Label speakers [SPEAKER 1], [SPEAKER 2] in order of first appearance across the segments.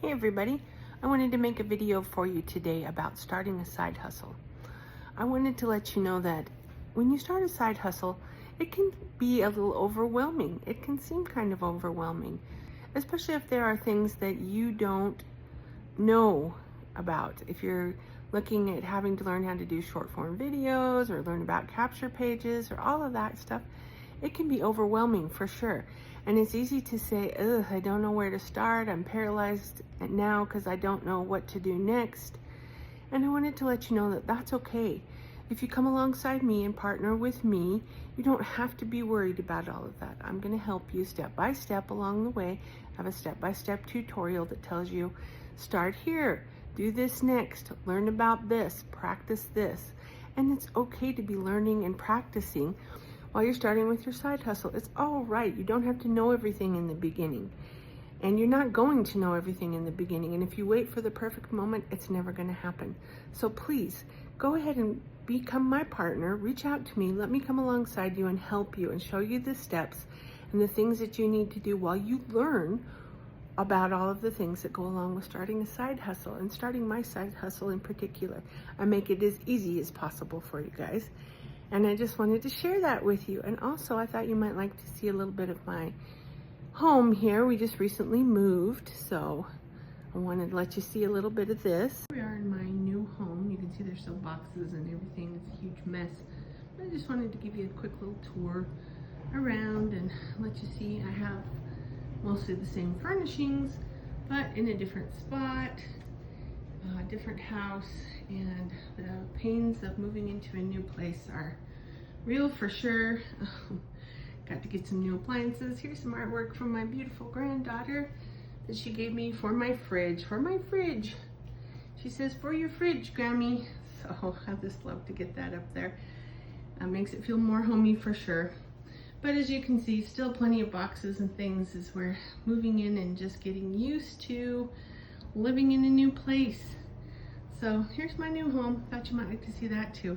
[SPEAKER 1] Hey everybody, I wanted to make a video for you today about starting a side hustle. I wanted to let you know that when you start a side hustle, it can be a little overwhelming. It can seem kind of overwhelming, especially if there are things that you don't know about. If you're looking at having to learn how to do short form videos or learn about capture pages or all of that stuff, it can be overwhelming for sure. And it's easy to say, ugh, I don't know where to start. I'm paralyzed now because I don't know what to do next. And I wanted to let you know that that's okay. If you come alongside me and partner with me, you don't have to be worried about all of that. I'm going to help you step by step along the way. I have a step-by-step tutorial that tells you, start here, do this next, learn about this, practice this. And it's okay to be learning and practicing while you're starting with your side hustle. It's all right. You don't have to know everything in the beginning. And you're not going to know everything in the beginning. And if you wait for the perfect moment, it's never going to happen. So please, go ahead and become my partner. Reach out to me. Let me come alongside you and help you and show you the steps and the things that you need to do while you learn about all of the things that go along with starting a side hustle and starting my side hustle in particular. I make it as easy as possible for you guys. And I just wanted to share that with you. And also, I thought you might like to see a little bit of my home here. We just recently moved, so I wanted to let you see a little bit of this. We are in my new home. You can see there's still boxes and everything. It's a huge mess. But I just wanted to give you a quick little tour around and let you see I have mostly the same furnishings, but in a different spot. Different house, and the pains of moving into a new place are real for sure. Got to get some new appliances. Here's some artwork from my beautiful granddaughter that she gave me for my fridge. She says, for your fridge, Grammy. So I just love to get that up there. Makes it feel more homey for sure. But as you can see, still plenty of boxes and things as we're moving in and just getting used to living in a new place. So here's my new home. Thought you might like to see that too.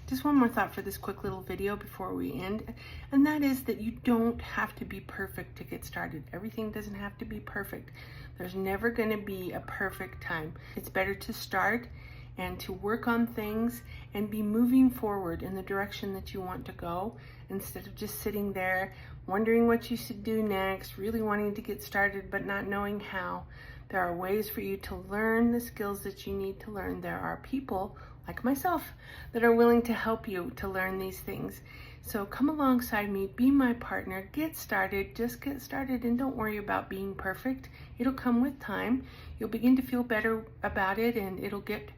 [SPEAKER 1] Just one more thought for this quick little video before we end, and that is that you don't have to be perfect to get started. Everything doesn't have to be perfect. There's never going to be a perfect time. It's better to start and to work on things and be moving forward in the direction that you want to go, instead of just sitting there wondering what you should do next, really wanting to get started but not knowing how. There are ways for you to learn the skills that you need to learn. There are people like myself that are willing to help you to learn these things. So come alongside me, be my partner, get started, just get started, and don't worry about being perfect. It'll come with time. You'll begin to feel better about it, and it'll get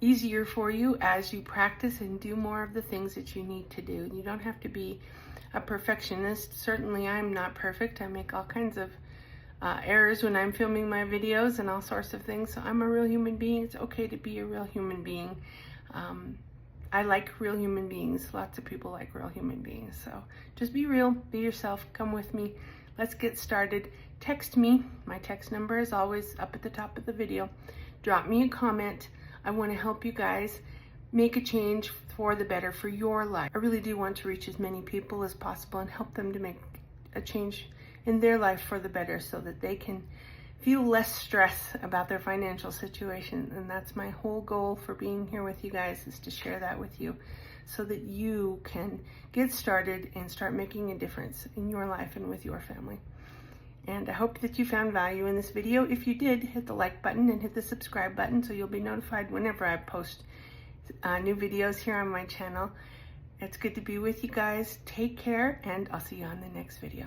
[SPEAKER 1] easier for you as you practice and do more of the things that you need to do. You don't have to be a perfectionist. Certainly I'm not perfect. I make all kinds of errors when I'm filming my videos and all sorts of things. So I'm a real human being. It's okay to be a real human being. I like real human beings. Lots of people like real human beings. So just be real, be yourself, come with me. Let's get started. Text me. My text number is always up at the top of the video. Drop me a comment. I want to help you guys make a change for the better for your life. I really do want to reach as many people as possible and help them to make a change in their life for the better, so that they can feel less stress about their financial situation. And that's my whole goal for being here with you guys, is to share that with you so that you can get started and start making a difference in your life and with your family. And I hope that you found value in this video. If you did, hit the like button and hit the subscribe button so you'll be notified whenever I post new videos here on my channel. It's good to be with you guys. Take care, and I'll see you on the next video.